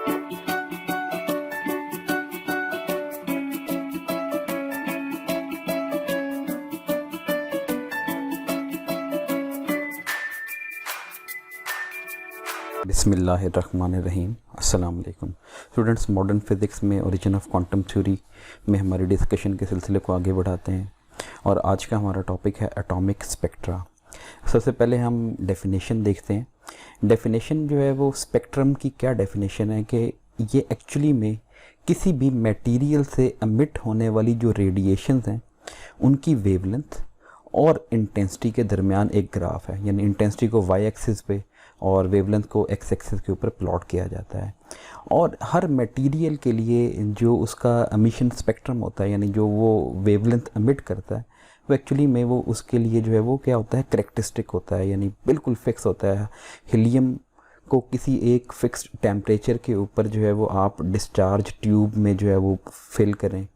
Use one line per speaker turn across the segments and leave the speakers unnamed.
बिस्मिल्लाहिर्रहमानिर्रहीम। अस्सलाम वालेकुम स्टूडेंट्स। मॉडर्न फिज़िक्स में ओरिजिन ऑफ क्वांटम थ्योरी में हमारी डिस्कशन के सिलसिले को आगे बढ़ाते हैं और आज का हमारा टॉपिक है एटॉमिक स्पेक्ट्रा। सबसे पहले हम डेफिनेशन देखते हैं। डेफिनेशन जो है वो स्पेक्ट्रम की क्या डेफिनेशन है कि ये एक्चुअली में किसी भी मटेरियल से एमिट होने वाली जो रेडिएशंस हैं उनकी वेवलेंथ और इंटेंसिटी के दरमियान एक ग्राफ है, यानी इंटेंसिटी को वाई एक्सिस पे और वेवलेंथ को एक्स एक्सिस के ऊपर प्लॉट किया जाता है। और हर मटेरियल के लिए जो उसका एमिशन स्पेक्ट्रम होता है, यानी जो वो वेवलेंथ एमिट करता है, वो एक्चुअली में वो उसके लिए जो है वो क्या होता है, करेक्टरिस्टिक होता है, यानी बिल्कुल फिक्स होता है। हीलियम को किसी एक फिक्स्ड टेम्परेचर के ऊपर जो है वो आप डिस्चार्ज ट्यूब में जो है वो फिल करें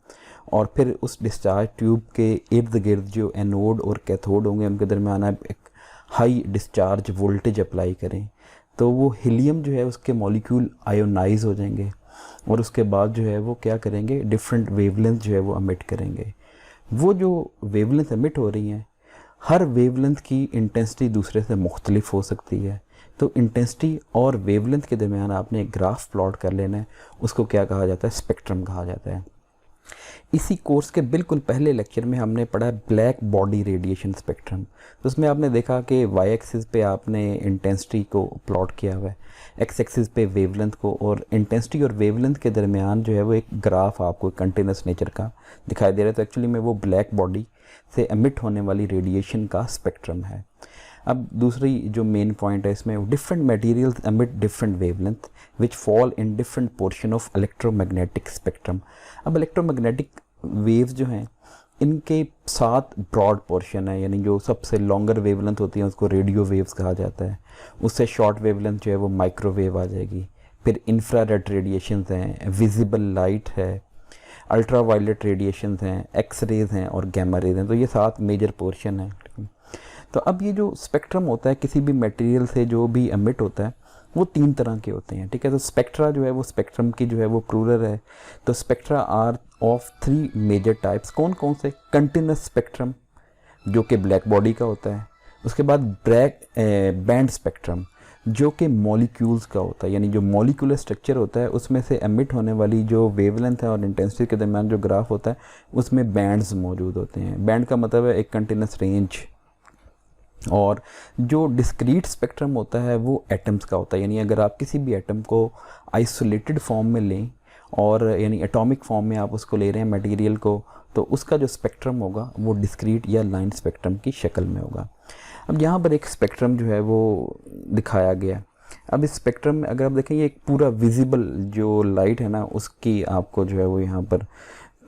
और फिर उस डिस्चार्ज ट्यूब के इर्द गिर्द जो एनोड और कैथोड होंगे उनके दरमियान आप एक हाई डिस्चार्ज वोल्टेज अप्लाई करें तो वो हीलियम जो है उसके मॉलिक्यूल आयोनाइज हो जाएंगे और उसके बाद जो है वो क्या करेंगे, डिफरेंट वेवलेंथ जो है वो एमिट करेंगे। वो जो वेवलेंथ एमिट हो रही हैं, हर वेवलेंथ की इंटेंसिटी दूसरे से मुख्तलिफ हो सकती है। तो इंटेंसिटी और वेवलेंथ के दरमियान आपने एक ग्राफ प्लॉट कर लेना है, उसको क्या कहा जाता है, स्पेक्ट्रम कहा जाता है। इसी कोर्स के बिल्कुल पहले लेक्चर में हमने पढ़ा ब्लैक बॉडी रेडिएशन स्पेक्ट्रम। तो उसमें आपने देखा कि वाई एक्सिस पे आपने इंटेंसिटी को प्लॉट किया हुआ है, एक्स एक्सिस पे वेवलेंथ को, और इंटेंसिटी और वेवलेंथ के दरमियान जो है वो एक ग्राफ आपको कंटिन्यूस नेचर का दिखाई दे रहा है। तो एक्चुअली में वो ब्लैक बॉडी से एमिट होने वाली रेडिएशन का स्पेक्ट्रम है। अब दूसरी जो मेन पॉइंट है इसमें, different materials emit different wavelength which fall in different portion of electromagnetic spectrum. अब इलेक्ट्रोमैग्नेटिक वेव्स जो हैं इनके 7 ब्रॉड पोर्शन है, यानी जो सबसे लॉन्गर वेवलेंथ होती है उसको रेडियो वेव्स कहा जाता है। उससे शॉर्ट वेवलेंथ जो है वो माइक्रोवेव आ जाएगी। फिर इंफ्रारेड रेडिएशंस हैं, विजिबल लाइट है, अल्ट्रा वायलेट रेडिएशंस हैं, एक्स रेज हैं और गैमा रेज हैं। तो ये 7 मेजर पोर्शन है। तो अब ये जो स्पेक्ट्रम होता है किसी भी मटेरियल से जो भी एमिट होता है वो 3 तरह के होते हैं, ठीक है। तो स्पेक्ट्रा जो है वो स्पेक्ट्रम की जो है वो प्लूरल है। तो spectra are of 3 major types. कौन कौन से? कंटिन्यूस स्पेक्ट्रम जो कि ब्लैक बॉडी का होता है, उसके बाद बैंड स्पेक्ट्रम जो कि मॉलिक्यूल्स का होता है, यानी जो मॉलिक्यूलर स्ट्रक्चर होता है उसमें से एमिट होने वाली जो वेवलेंथ है और इंटेंसिटी के दरमियान जो ग्राफ होता है उसमें बैंड्स मौजूद होते हैं। बैंड का मतलब है एक कंटिन्यूस रेंज। और जो डिस्क्रीट स्पेक्ट्रम होता है वो एटम्स का होता है, यानी अगर आप किसी भी एटम को आइसोलेटेड फॉर्म में लें और यानी एटॉमिक फॉर्म में आप उसको ले रहे हैं मटेरियल को, तो उसका जो स्पेक्ट्रम होगा वो डिस्क्रीट या लाइन स्पेक्ट्रम की शक्ल में होगा। अब यहाँ पर एक स्पेक्ट्रम जो है वो दिखाया गया। अब इस स्पेक्ट्रम में अगर आप देखें, ये एक पूरा विजिबल जो लाइट है ना उसकी आपको जो है वो यहाँ पर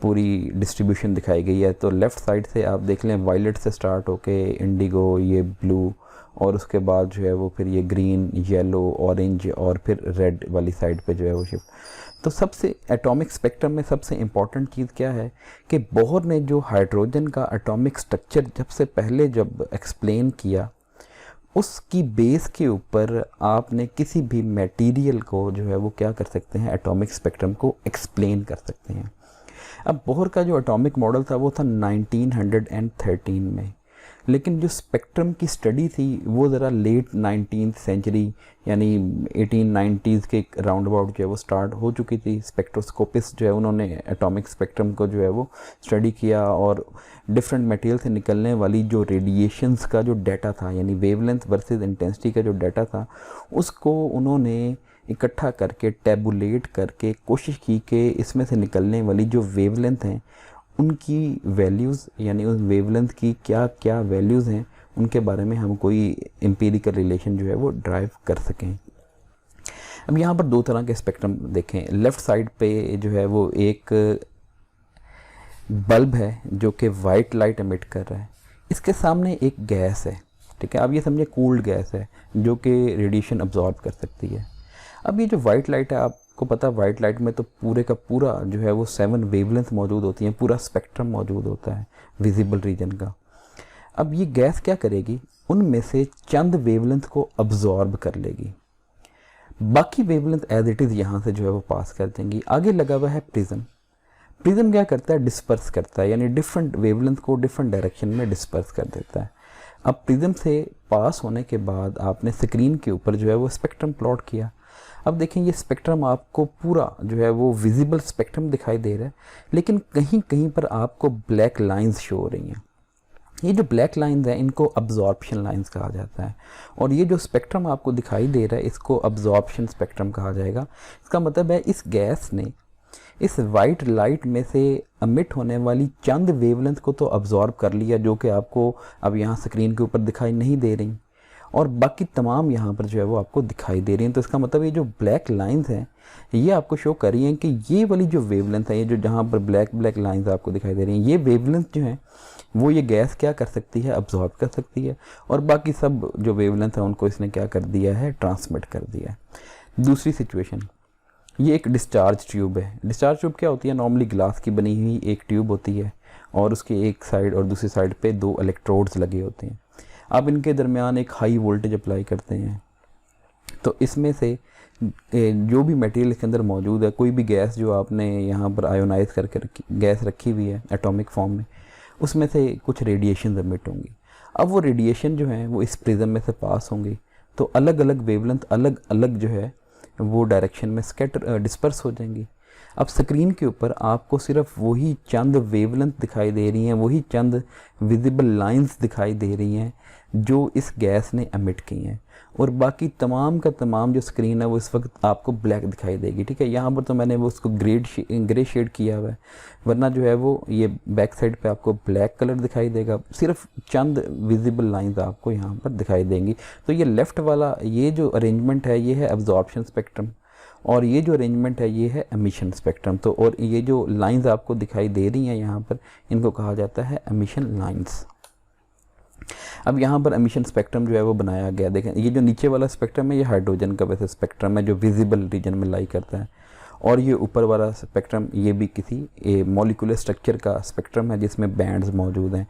पूरी डिस्ट्रीब्यूशन दिखाई गई है। तो लेफ़्ट साइड से आप देख लें, वायलेट से स्टार्ट होके इंडिगो, ये ब्लू, और उसके बाद जो है वो फिर ये ग्रीन, येलो, ऑरेंज और फिर रेड वाली साइड पे जो है वो शिफ्ट। तो सबसे एटॉमिक स्पेक्ट्रम में सबसे इम्पॉर्टेंट चीज़ क्या है कि बोहर ने जो हाइड्रोजन का एटॉमिक स्ट्रक्चर जब एक्सप्लेन किया, उसकी बेस के ऊपर आपने किसी भी मटेरियल को जो है वो क्या कर सकते हैं, एटॉमिक स्पेक्ट्रम को एक्सप्लेन कर सकते हैं। अब बोहर का जो एटॉमिक मॉडल था वो था 1913 में, लेकिन जो स्पेक्ट्रम की स्टडी थी वो ज़रा लेट 19th सेंचुरी यानी 1890s के राउंड अबाउट जो है वो स्टार्ट हो चुकी थी। स्पेक्ट्रोस्कोपिस्ट जो है उन्होंने एटॉमिक स्पेक्ट्रम को जो है वो स्टडी किया और डिफरेंट मटेरियल से निकलने वाली जो रेडिएशंस का जो डाटा था, यानी वेवलेंथ वर्सेस इंटेंसिटी का जो डाटा था, उसको उन्होंने इकट्ठा करके टैबुलेट करके कोशिश की कि इसमें से निकलने वाली जो वेवलेंथ हैं उनकी वैल्यूज़, यानी उस वेवलेंथ की क्या क्या वैल्यूज़ हैं उनके बारे में हम कोई एम्पिरिकल रिलेशन जो है वो ड्राइव कर सकें। अब यहाँ पर 2 तरह के स्पेक्ट्रम देखें। लेफ़्ट साइड पे जो है वो एक बल्ब है जो कि वाइट लाइट एमिट कर रहा है, इसके सामने एक गैस है, ठीक है। अब ये समझे कूल्ड गैस है जो कि रेडिएशन अब्जॉर्ब कर सकती है। अब ये जो वाइट लाइट है, आपको पता है वाइट लाइट में तो पूरे का पूरा जो है वो 7 वेवलेंथ मौजूद होती हैं, पूरा स्पेक्ट्रम मौजूद होता है विजिबल रीजन का। अब ये गैस क्या करेगी, उनमें से चंद वेवलेंथ को अब्जॉर्ब कर लेगी, बाकी वेवलेंथ एज इट इज़ यहाँ से जो है वो पास कर देंगी। आगे लगा हुआ है प्रिज्म। प्रिज्म क्या करता है, डिस्पर्स करता है, यानी डिफरेंट वेवलेंथ को डिफरेंट डायरेक्शन में डिस्पर्स कर देता है। अब प्रिज्म से पास होने के बाद आपने स्क्रीन के ऊपर जो है वो स्पेक्ट्रम प्लॉट किया। अब देखें ये स्पेक्ट्रम आपको पूरा जो है वो विजिबल स्पेक्ट्रम दिखाई दे रहा है, लेकिन कहीं कहीं पर आपको ब्लैक लाइंस शो हो रही हैं। ये जो ब्लैक लाइंस हैं इनको अब्जॉर्प्शन लाइंस कहा जाता है, और ये जो स्पेक्ट्रम आपको दिखाई दे रहा है इसको अब्जॉर्प्शन स्पेक्ट्रम कहा जाएगा। इसका मतलब है इस गैस ने इस वाइट लाइट में से अमिट होने वाली चंद वेवलेंथ को तो अब्जॉर्ब कर लिया, जो कि आपको अब यहाँ स्क्रीन के ऊपर दिखाई नहीं दे रही, और बाकी तमाम यहाँ पर जो है वो आपको दिखाई दे रही हैं। तो इसका मतलब ये जो ब्लैक लाइंस हैं ये आपको शो कर रही हैं कि ये वाली जो वेवलेंथ है, ये जो जहाँ पर ब्लैक लाइंस आपको दिखाई दे रही हैं, ये वेवलेंथ जो है वो ये गैस क्या कर सकती है, अब्जॉर्ब कर सकती है, और बाकी सब जो वेवलेंथ है उनको इसने क्या कर दिया है, ट्रांसमिट कर दिया है। दूसरी सिचुएशन, ये एक डिस्चार्ज ट्यूब है। डिस्चार्ज ट्यूब क्या होती है, नॉर्मली ग्लास की बनी हुई एक ट्यूब होती है, और उसके एक साइड और दूसरी साइड पे 2 इलेक्ट्रोड्स लगे होते हैं। आप इनके दरमियान एक हाई वोल्टेज अप्लाई करते हैं, तो इसमें से जो भी मटेरियल इसके अंदर मौजूद है, कोई भी गैस जो आपने यहाँ पर आयोनाइज करके गैस रखी हुई है एटॉमिक फॉर्म में, उसमें से कुछ रेडिएशन एमिट होंगी। अब वो रेडिएशन जो है वो इस प्रिज्म में से पास होंगी, तो अलग अलग वेवलेंथ अलग अलग जो है वो डायरेक्शन में स्कैटर डिस्पर्स हो जाएंगी। अब स्क्रीन के ऊपर आपको सिर्फ वही चंद वेवलेंथ दिखाई दे रही हैं, वही चंद विजिबल लाइंस दिखाई दे रही हैं जो इस गैस ने एमिट की हैं, और बाकी तमाम का तमाम जो स्क्रीन है वो इस वक्त आपको ब्लैक दिखाई देगी। ठीक है, यहाँ पर तो मैंने वो उसको ग्रे शेड किया हुआ है, वरना जो है वो ये बैक साइड पे आपको ब्लैक कलर दिखाई देगा, सिर्फ चंद विजिबल लाइंस आपको यहाँ पर दिखाई देंगी। तो ये लेफ़्ट वाला ये जो अरेंजमेंट है ये है अब्जॉर्प्शन स्पेक्ट्रम, और ये जो अरेंजमेंट है ये है एमिशन स्पेक्ट्रम। तो और ये जो लाइंस आपको दिखाई दे रही हैं यहाँ पर, इनको कहा जाता है एमिशन लाइंस। अब यहाँ पर एमिशन स्पेक्ट्रम जो है वो बनाया गया। देखें ये जो नीचे वाला स्पेक्ट्रम है ये हाइड्रोजन का वैसे स्पेक्ट्रम है जो विजिबल रीजन में लाई करता है, और ये ऊपर वाला स्पेक्ट्रम ये भी किसी मॉलिक्यूलर स्ट्रक्चर का स्पेक्ट्रम है जिसमें बैंड्स मौजूद हैं।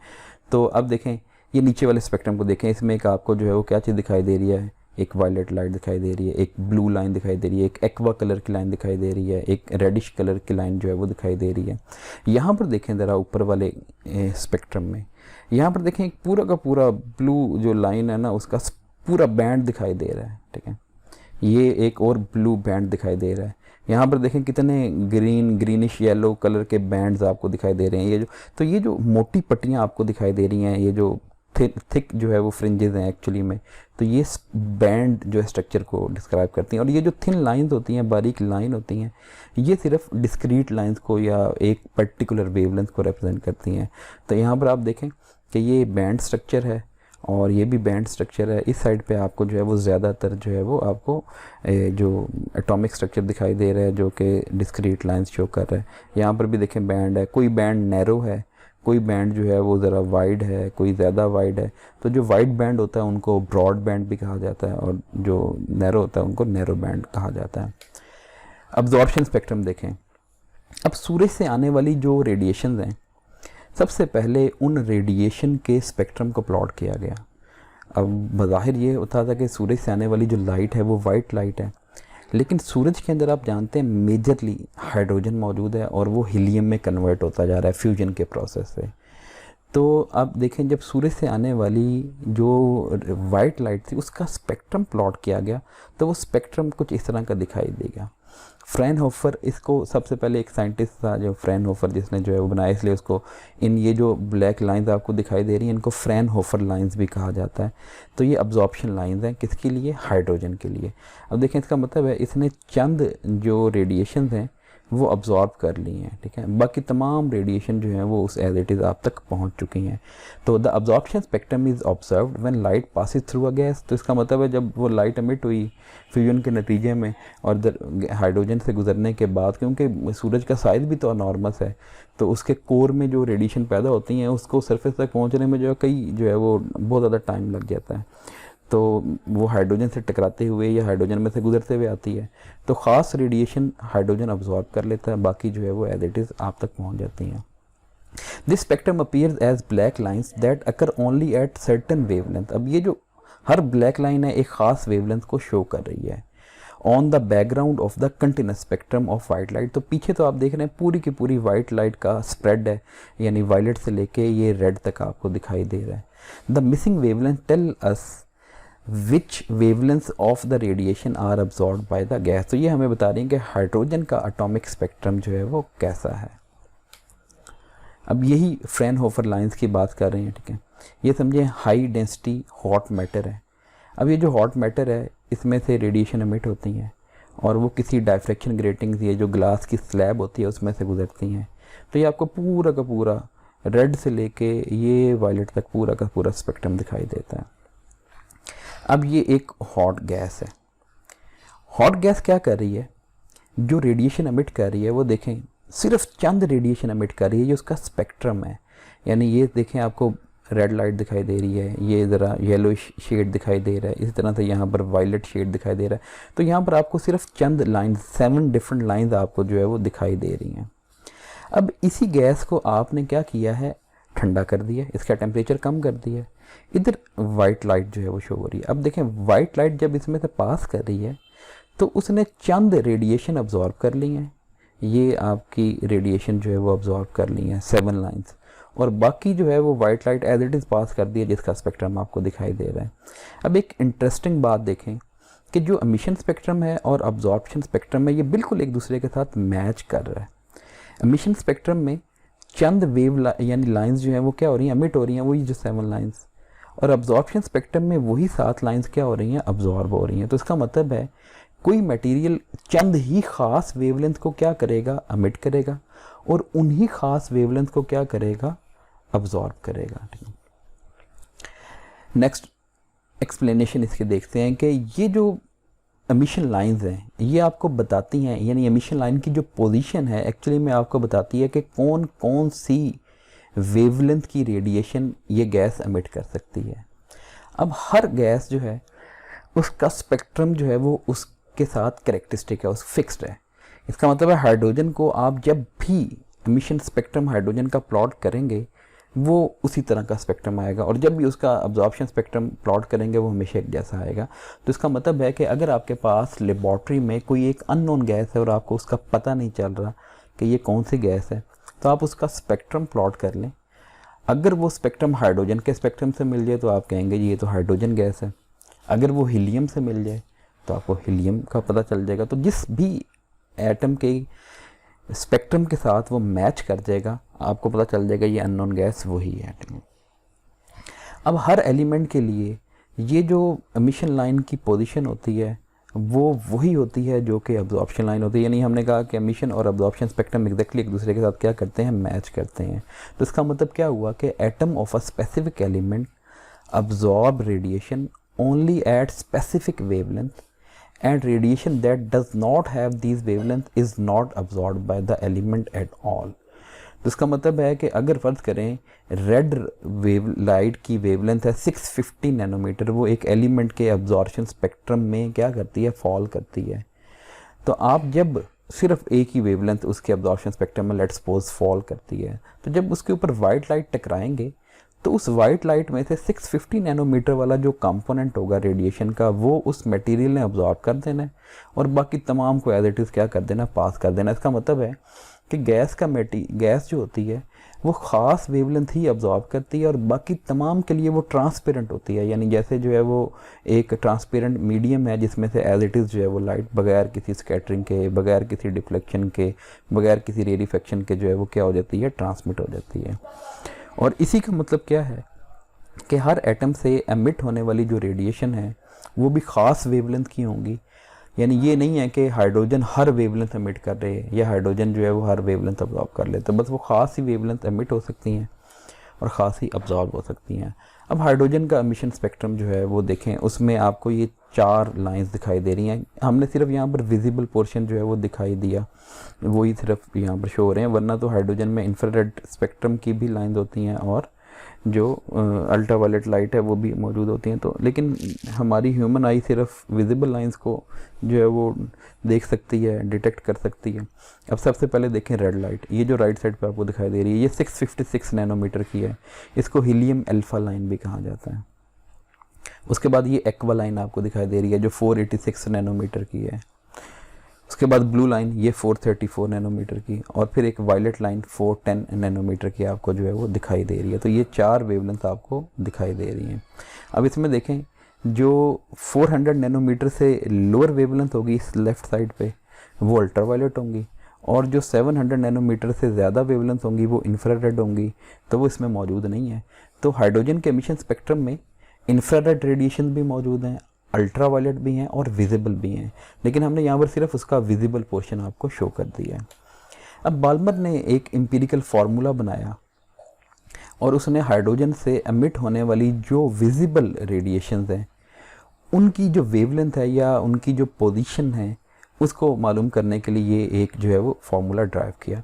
तो अब देखें ये नीचे वाले स्पेक्ट्रम को देखें, इसमें एक आपको जो है वो क्या चीज़ दिखाई दे रही है, एक वायलेट लाइट दिखाई दे रही है, एक ब्लू लाइन दिखाई दे रही है, एक एक्वा कलर की लाइन दिखाई दे रही है, एक रेडिश कलर की लाइन जो है वो दिखाई दे रही है। यहाँ पर देखें ज़रा ऊपर वाले स्पेक्ट्रम में, यहाँ पर देखें एक पूरा का पूरा ब्लू जो लाइन है ना उसका पूरा बैंड दिखाई दे रहा है। ठीक है, ये एक और ब्लू बैंड दिखाई दे रहा है। यहाँ पर देखें कितने ग्रीनिश येलो कलर के बैंड्स आपको दिखाई दे रहे हैं। ये जो मोटी पट्टियाँ आपको दिखाई दे रही हैं, ये जो थिक जो है वो फ्रिंजेस हैं एक्चुअली में, तो ये बैंड जो है स्ट्रक्चर को डिस्क्राइब करती हैं। और ये जो थिन लाइंस होती हैं, बारीक लाइन होती हैं, ये सिर्फ डिस्क्रीट लाइंस को या एक पर्टिकुलर वेवलेंथ को रिप्रेजेंट करती हैं। तो यहाँ पर आप देखें कि ये बैंड स्ट्रक्चर है और ये भी बैंड स्ट्रक्चर है। इस साइड पे आपको जो है वो ज़्यादातर जो है वो आपको जो एटॉमिक स्ट्रक्चर दिखाई दे रहा है जो कि डिस्क्रीट लाइंस शो कर रहा है। यहाँ पर भी देखें बैंड है, कोई बैंड नैरो है, कोई बैंड जो है वो ज़रा वाइड है, कोई ज़्यादा वाइड है। तो जो वाइड बैंड होता है उनको ब्रॉड बैंड भी कहा जाता है, और जो नैरो होता है उनको नैरो बैंड कहा जाता है। अब्जॉर्प्शन स्पेक्ट्रम देखें। अब सूरज से आने वाली जो रेडिएशन हैं, सबसे पहले उन रेडिएशन के स्पेक्ट्रम को प्लॉट किया गया। अब बज़ाहिर ये होता था कि सूरज से आने वाली जो लाइट है वो वाइट लाइट है, लेकिन सूरज के अंदर आप जानते हैं मेजरली हाइड्रोजन मौजूद है और वो हीलियम में कन्वर्ट होता जा रहा है फ्यूजन के प्रोसेस से। तो आप देखें जब सूरज से आने वाली जो वाइट लाइट थी उसका स्पेक्ट्रम प्लॉट किया गया तो वो स्पेक्ट्रम कुछ इस तरह का दिखाई देगा। फ्रैनहोफर, इसको सबसे पहले एक साइंटिस्ट था जो फ्रैनहोफर जिसने जो है वो बनाया, इसलिए उसको ये जो ब्लैक लाइंस आपको दिखाई दे रही हैं इनको फ्रैनहोफर लाइंस भी कहा जाता है। तो ये अब्जॉर्प्शन लाइंस हैं, किसके लिए? हाइड्रोजन के लिए। अब देखें इसका मतलब है इसने चंद जो रेडिएशन हैं वो अब्जॉर्ब कर ली हैं, ठीक है, बाकी तमाम रेडिएशन जो है वो उस एज इट इज़ आप तक पहुंच चुकी हैं। तो the absorption spectrum is observed when light passes through a gas. तो इसका मतलब है जब वो लाइट एमिट हुई फ्यूजन के नतीजे में और हाइड्रोजन से गुजरने के बाद, क्योंकि सूरज का साइज़ भी तो अनॉर्मस है, तो उसके कोर में जो रेडिएशन पैदा होती हैं उसको सरफेस तक पहुँचने में जो है जो है वो बहुत ज़्यादा टाइम लग जाता है। तो वो हाइड्रोजन से टकराते हुए या हाइड्रोजन में से गुजरते हुए आती है, तो ख़ास रेडिएशन हाइड्रोजन अब्जॉर्ब कर लेता है, बाकी जो है वो एज इट इज़ आप तक पहुंच जाती हैं। This spectrum appears as black lines that occur only at certain wavelength. अब ये जो हर ब्लैक लाइन है एक ख़ास वेवलेंथ को शो कर रही है, on the background of the continuous spectrum of white light. तो पीछे तो आप देख रहे हैं पूरी की पूरी वाइट लाइट का स्प्रेड है, यानी वायलेट से लेके ये रेड तक आपको दिखाई दे रहा है। The missing wavelength tell us which wavelength of the radiation are absorb by the gas. तो ये हमें बता रही है कि हाइड्रोजन का एटॉमिक स्पेक्ट्रम जो है वो कैसा है। अब यही फ्रेनहोफर लाइंस की बात कर रहे हैं, ठीक है। ये समझें हाई डेंसिटी हॉट मैटर है। अब ये जो हॉट मैटर है इसमें से रेडिएशन एमिट होती हैं और वो किसी डायफ्रैक्शन ग्रेटिंग, ये जो ग्लास की स्लैब होती है उसमें से गुजरती हैं। तो ये आपको पूरा का पूरा रेड से लेके ये वायलेट तक पूरा का पूरा स्पेक्ट्रम दिखाई देता है। अब ये एक हॉट गैस है। हॉट गैस क्या कर रही है, जो रेडिएशन एमिट कर रही है वो देखें सिर्फ चंद रेडिएशन एमिट कर रही है, ये उसका स्पेक्ट्रम है। यानी ये देखें आपको रेड लाइट दिखाई दे रही है, ये ज़रा येलो शेड दिखाई दे रहा है, इसी तरह से यहाँ पर वायलेट शेड दिखाई दे रहा है। तो यहाँ पर आपको सिर्फ चंद लाइंस, 7 डिफरेंट लाइंस आपको जो है वो दिखाई दे रही हैं। अब इसी गैस को आपने क्या किया है, ठंडा कर दिया, इसका टेम्परेचर कम कर दिया। इधर वाइट लाइट जो है वो शो हो रही है। अब देखें वाइट लाइट जब इसमें से पास कर रही है तो उसने चंद रेडिएशन अब्जॉर्ब कर ली हैं। ये आपकी रेडिएशन जो है वो अब्जॉर्ब कर ली हैं 7 लाइंस, और बाकी जो है वो white light as it is pass कर दी है, जिसका स्पेक्ट्रम आपको दिखाई दे रहा है। अब एक इंटरेस्टिंग बात देखें कि जो एमिशन स्पेक्ट्रम है और अब्जॉर्प्शन स्पेक्ट्रम है ये बिल्कुल एक दूसरे के साथ मैच कर रहा है। एमिशन स्पेक्ट्रम में चंद वेव यानी लाइंस जो हैं वो क्या हो रही हैं, एमिट हो रही हैं, वही जो 7 लाइंस, और अब्जॉर्प्शन स्पेक्ट्रम में वही 7 लाइंस क्या हो रही हैं, अब्जॉर्ब हो रही हैं। तो इसका मतलब है कोई मटेरियल चंद ही ख़ास वेवलेंथ को क्या करेगा, एमिट करेगा, और उन्हीं ख़ास वेवलेंथ को क्या करेगा, अब्जॉर्ब करेगा। नेक्स्ट एक्सप्लेनेशन इसके देखते हैं कि ये जो एमिशन लाइंस हैं ये आपको बताती हैं, यानी एमिशन लाइन की जो पोजीशन है एक्चुअली में आपको बताती है कि कौन कौन सी वेवलेंथ की रेडिएशन ये गैस एमिट कर सकती है। अब हर गैस जो है उसका स्पेक्ट्रम जो है वो उसके साथ कैरेक्टरिस्टिक है, उस फिक्स्ड है। इसका मतलब है हाइड्रोजन को आप जब भी एमिशन स्पेक्ट्रम हाइड्रोजन का प्लॉट करेंगे वो उसी तरह का स्पेक्ट्रम आएगा, और जब भी उसका अब्जॉर्प्शन स्पेक्ट्रम प्लॉट करेंगे वो हमेशा एक जैसा आएगा। तो इसका मतलब है कि अगर आपके पास लेबॉर्ट्री में कोई एक अननोन गैस है और आपको उसका पता नहीं चल रहा कि ये कौन सी गैस है, तो आप उसका स्पेक्ट्रम प्लॉट कर लें। अगर वो स्पेक्ट्रम हाइड्रोजन के स्पेक्ट्रम से मिल जाए तो आप कहेंगे जी ये तो हाइड्रोजन गैस है। अगर वो हीलियम से मिल जाए तो आपको हीलियम का पता चल जाएगा। तो जिस भी एटम के स्पेक्ट्रम के साथ वो मैच कर जाएगा आपको पता चल जाएगा ये अननोन गैस वही है। अब हर एलिमेंट के लिए ये जो एमिशन लाइन की पोजीशन होती है वो वही होती है जो कि अब्जॉर्प्शन लाइन होती है। यानी हमने कहा कि एमिशन और अब्जॉर्प्शन स्पेक्ट्रम एग्जैक्टली एक दूसरे के साथ क्या करते हैं, मैच करते हैं। तो इसका मतलब क्या हुआ कि atom of a specific element absorb radiation only at specific wavelength, and radiation that does not have these wavelength is not absorbed by the element at all। तो इसका मतलब है कि अगर फ़र्ज़ करें रेड वेव लाइट की वेवलेंथ है 650 नैनोमीटर, वो एक एलिमेंट के अब्जॉर्प्शन स्पेक्ट्रम में क्या करती है, फॉल करती है। तो आप जब सिर्फ एक ही वेवलेंथ उसके अब्जॉर्प्शन स्पेक्ट्रम में लेट्स सपोज फॉल करती है, तो जब उसके ऊपर वाइट लाइट टकराएंगे तो उस वाइट लाइट में से 650 नैनोमीटर वाला जो कंपोनेंट होगा रेडिएशन का वो उस मटेरियल ने अब्जॉर्ब कर देना है और बाकी तमाम को एज इट इज़ क्या कर देना, पास कर देना। इसका मतलब है कि गैस जो होती है वो ख़ास वेवलेंथ ही अब्जॉर्ब करती है और बाकी तमाम के लिए वो ट्रांसपेरेंट होती है। यानी जैसे जो है वो एक ट्रांसपेरेंट मीडियम है जिसमें से एज इट इज़ जो है वो लाइट बगैर किसी स्कैटरिंग के, बगैर किसी डिफ्लेक्शन के, बगैर किसी रेडिफेक्शन के जो है वो क्या हो जाती है, ट्रांसमिट हो जाती है। और इसी का मतलब क्या है कि हर एटम से एमिट होने वाली जो रेडिएशन है वो भी ख़ास वेवलेंथ की होंगी। यानी ये नहीं है कि हाइड्रोजन हर वेवलेंथ एमिट कर रहे हैं या हाइड्रोजन जो है वो हर वेवलेंथ अब्जॉर्ब कर लेते, बस वो ख़ास ही वेवलेंथ एमिट हो सकती हैं और ख़ास ही अब्जॉर्ब हो सकती हैं। अब हाइड्रोजन का एमिशन स्पेक्ट्रम जो है वो देखें, उसमें आपको ये 4 लाइंस दिखाई दे रही हैं। हमने सिर्फ यहाँ पर विजिबल पोर्शन जो है वो दिखाई दिया, वही सिर्फ यहाँ पर शो हो रहे हैं, वरना तो हाइड्रोजन में इंफ्रारेड स्पेक्ट्रम की भी लाइंस होती हैं और जो अल्ट्रावायलेट लाइट है वो भी मौजूद होती हैं। तो लेकिन हमारी ह्यूमन आई सिर्फ विजिबल लाइंस को जो है वो देख सकती है, डिटेक्ट कर सकती है। अब सबसे पहले देखें रेड लाइट, ये जो राइट साइड पे आपको दिखाई दे रही है ये 656 नैनोमीटर की है, इसको हीलियम अल्फा लाइन भी कहा जाता है। उसके बाद ये एक्वा लाइन आपको दिखाई दे रही है जो 486 नैनोमीटर की है। उसके बाद ब्लू लाइन ये 434 नैनोमीटर की, और फिर एक वायलेट लाइन 410 नैनोमीटर की आपको जो है वो दिखाई दे रही है। तो ये 4 वेवलेंथ आपको दिखाई दे रही हैं। अब इसमें देखें जो 400 नैनोमीटर से लोअर वेवलेंथ होगी इस लेफ़्ट साइड पे वो अल्ट्रावायलेट होंगी, और जो 700 नैनोमीटर से ज़्यादा वेवलेंथ होंगी वो इंफ्रारेड होंगी, तो वो इसमें मौजूद नहीं है। तो हाइड्रोजन के एमिशन स्पेक्ट्रम में इंफ्रारेड रेडिएशन भी मौजूद हैं, अल्ट्रावायलेट भी हैं और विजिबल भी हैं, लेकिन हमने यहाँ पर सिर्फ उसका विजिबल पोर्शन आपको शो कर दिया है। अब बाल्मर ने एक एम्पिरिकल फार्मूला बनाया और उसने हाइड्रोजन से एमिट होने वाली जो विजिबल रेडिएशंस हैं उनकी जो वेवलेंथ है या उनकी जो पोजीशन है उसको मालूम करने के लिए ये एक जो है वो फार्मूला ड्राइव किया।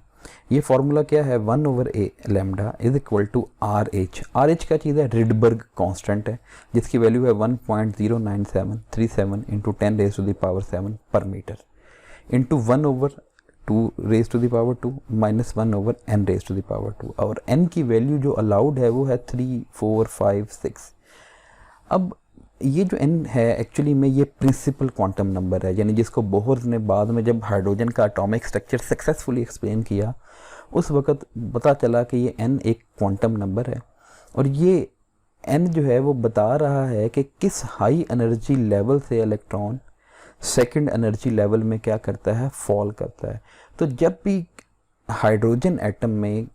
ये फार्मूला क्या है, 1/a lambda is equal to RH। RH क्या चीज़ है, रिडबर्ग कांस्टेंट है जिसकी वैल्यू है 1.09737 इंटू 10⁻⁷ पर मीटर इंटू 1/2⁻² माइनस 1/n⁻², और n की वैल्यू जो अलाउड है वो है 3, 4, 5, 6। अब ये जो n है एक्चुअली में ये प्रिंसिपल क्वांटम नंबर है, यानी जिसको बोहर्स ने बाद में जब हाइड्रोजन का एटॉमिक स्ट्रक्चर सक्सेसफुली एक्सप्लेन किया उस वक़्त पता चला कि ये n एक क्वांटम नंबर है, और ये n जो है वो बता रहा है कि किस हाई एनर्जी लेवल से इलेक्ट्रॉन सेकंड एनर्जी लेवल में क्या करता है, फॉल करता है। तो जब भी हाइड्रोजन एटम में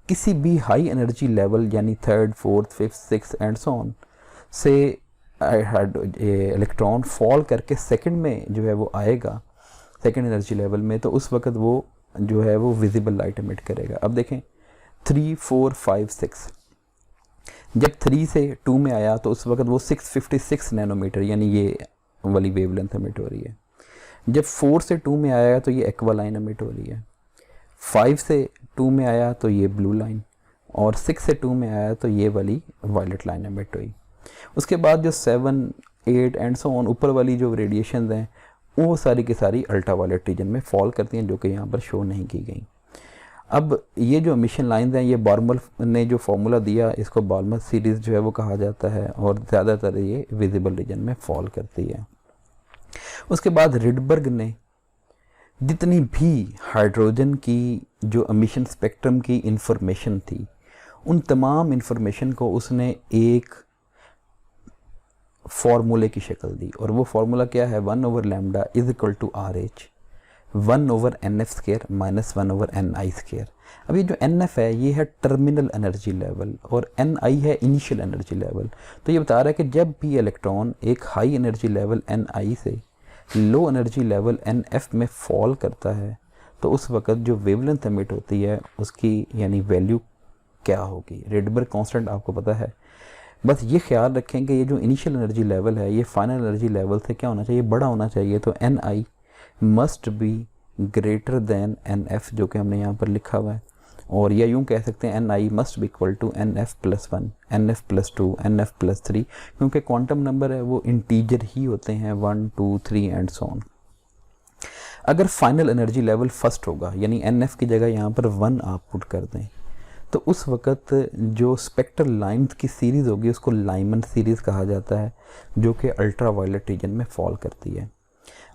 किसी भी हाई एनर्जी लेवल यानी 3rd, 4th, 5th, 6th and so on से इलेक्ट्रॉन फॉल करके सेकंड में जो है वो आएगा सेकंड एनर्जी लेवल में, तो उस वक्त वो जो है वो विजिबल लाइट एमिट करेगा। अब देखें 3, 4, 5, 6, जब 3 से 2 में आया तो उस वक्त वो 656 नैनोमीटर यानी ये वाली वेवलेंथ एमिट हो रही है। जब 4 से 2 में आया तो ये एक्वा लाइन एमिट हो रही है, 5 से 2 में आया तो ये ब्लू लाइन, और 6 से 2 में आया तो ये वाली वायलेट लाइन एमिट हुई। उसके बाद जो 7, 8 एंड सो ऑन ऊपर वाली जो रेडिएशन हैं वो सारी की सारी अल्ट्रावायलेट रीजन में फॉल करती हैं, जो कि यहाँ पर शो नहीं की गई। अब ये जो एमिशन लाइंस हैं ये बाल्मर ने जो फार्मूला दिया इसको बाल्मर सीरीज़ जो है वो कहा जाता है, और ज़्यादातर ये विजिबल रीजन में फॉल करती है। उसके बाद रिडबर्ग ने जितनी भी हाइड्रोजन की जो एमिशन स्पेक्ट्रम की इंफॉर्मेशन थी उन तमाम इंफॉर्मेशन को उसने एक फार्मूले की शक्ल दी, और वो फार्मूला क्या है, 1/λ is equal to RH 1/nf² minus 1/ni²। अब ये जो nf है ये है टर्मिनल एनर्जी लेवल और ni है इनिशियल एनर्जी लेवल। तो ये बता रहा है कि जब भी इलेक्ट्रॉन एक हाई एनर्जी लेवल ni से लो एनर्जी लेवल nf में फॉल करता है तो उस वक्त जो वेवलेंथ एमिट होती है उसकी यानी वैल्यू क्या होगी। रिडबर्ग कांस्टेंट आपको पता है, बस ये ख्याल रखें कि ये जो इनिशियल एनर्जी लेवल है ये फाइनल एनर्जी लेवल से क्या होना चाहिए, बड़ा होना चाहिए। तो ni must be greater than nf जो कि हमने यहाँ पर लिखा हुआ है, और या यूँ कह सकते हैं ni must be equal to nf+1, nf+2, nf+3, क्योंकि क्वांटम नंबर है वो इंटीजर ही होते हैं 1, 2, 3 एंड सो ऑन। अगर फाइनल एनर्जी लेवल फर्स्ट होगा यानी nf की जगह यहाँ पर 1 आप पुट कर दें तो उस वक़्त जो स्पेक्ट्रल लाइन्स की सीरीज़ होगी उसको लाइमन सीरीज़ कहा जाता है, जो कि अल्ट्रावायलेट रीजन में फॉल करती है।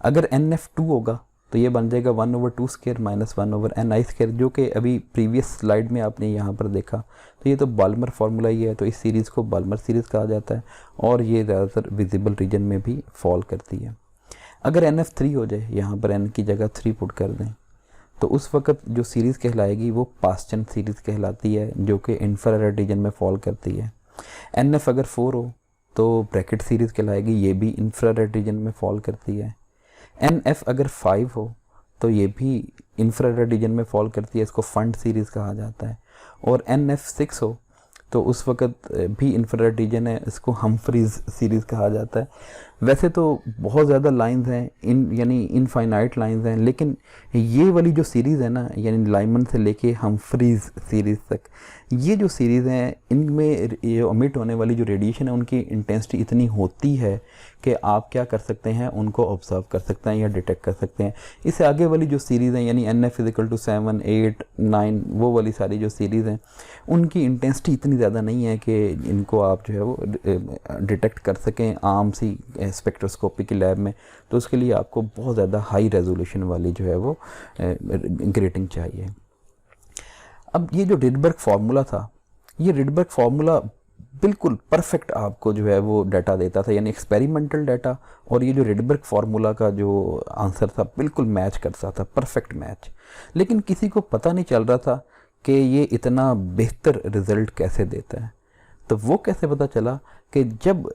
अगर nf2 होगा तो ये बन जाएगा 1/2² माइनस 1/ni², जो कि अभी प्रीवियस स्लाइड में आपने यहाँ पर देखा। तो ये तो बाल्मर फार्मूला ही है, तो इस सीरीज़ को बाल्मर सीरीज़ कहा जाता है, और ये ज़्यादातर विजिबल रीजन में भी फॉल करती है। अगर nf3 हो जाए, यहाँ पर n की जगह 3 पुट कर दें, तो उस वक़्त जो सीरीज़ कहलाएगी वो पास्चन सीरीज़ कहलाती है, जो कि इंफ्रारेड रीजन में फॉल करती है। nf अगर 4 हो तो ब्रैकेट सीरीज़ कहलाएगी, ये भी इंफ्रारेड रीजन में फॉल करती है। nf अगर 5 हो तो ये भी इंफ्रारेड रीजन में फॉल करती है, इसको फंड सीरीज़ कहा जाता है। और nf 6 हो तो उस वक़्त भी इंफ्रारेड रीजन है, इसको हम्फ्रीज़ सीरीज़ कहा जाता है। वैसे तो बहुत ज़्यादा लाइंस हैं, यानी इनफाइनाइट लाइंस हैं, लेकिन ये वाली जो सीरीज़ है ना, यानी लाइमन से लेके हमफ्रीज़ सीरीज़ तक, ये जो सीरीज़ हैं इनमें ये ओमिट होने वाली जो रेडिएशन है उनकी इंटेंसिटी इतनी होती है कि आप क्या कर सकते हैं, उनको ऑब्जर्व कर सकते हैं या डिटेक्ट कर सकते हैं। इससे आगे वाली जो सीरीज़ हैं, यानी NF=7, 8, 9, वो वाली सारी जो सीरीज़ हैं उनकी इंटेंसिटी इतनी ज़्यादा नहीं है कि इनको आप जो है वो डिटेक्ट कर सकें आम सी स्पेक्ट्रोस्कोपी की लैब में। तो उसके लिए आपको बहुत ज़्यादा हाई रेजोल्यूशन वाली जो है वो ग्रेटिंग चाहिए। अब ये जो रिडबर्ग फार्मूला था, ये रिडबर्ग फार्मूला बिल्कुल परफेक्ट आपको जो है वो डाटा देता था, यानी एक्सपेरिमेंटल डाटा और ये जो रिडबर्ग फार्मूला का जो आंसर था बिल्कुल मैच करता था, परफेक्ट मैच। लेकिन किसी को पता नहीं चल रहा था कि ये इतना बेहतर रिज़ल्ट कैसे देता है। तो वो कैसे पता चला कि जब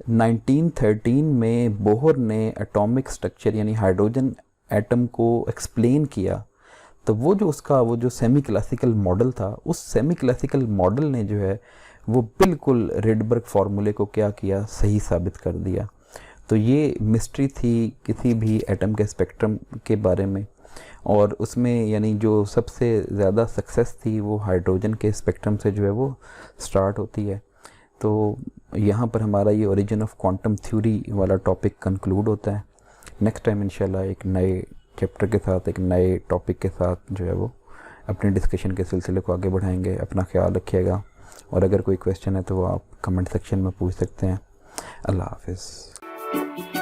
1913 में बोहर ने एटॉमिक स्ट्रक्चर यानी हाइड्रोजन एटम को एक्सप्लेन किया, तो वो जो सेमी क्लासिकल मॉडल था, उस सेमी क्लासिकल मॉडल ने जो है वो बिल्कुल रिडबर्ग फार्मूले को क्या किया, सही साबित कर दिया। तो ये मिस्ट्री थी किसी भी एटम के स्पेक्ट्रम के बारे में, और उसमें यानी जो सबसे ज़्यादा सक्सेस थी वो हाइड्रोजन के स्पेक्ट्रम से जो है वो स्टार्ट होती है। तो यहाँ पर हमारा ये ओरिजिन ऑफ क्वांटम थ्योरी वाला टॉपिक कंक्लूड होता है। नेक्स्ट टाइम इंशाल्लाह एक नए चैप्टर के साथ, एक नए टॉपिक के साथ जो है वो अपने डिस्कशन के सिलसिले को आगे बढ़ाएंगे। अपना ख्याल रखिएगा, और अगर कोई क्वेश्चन है तो वो आप कमेंट सेक्शन में पूछ सकते हैं। अल्लाह हाफ़िज़।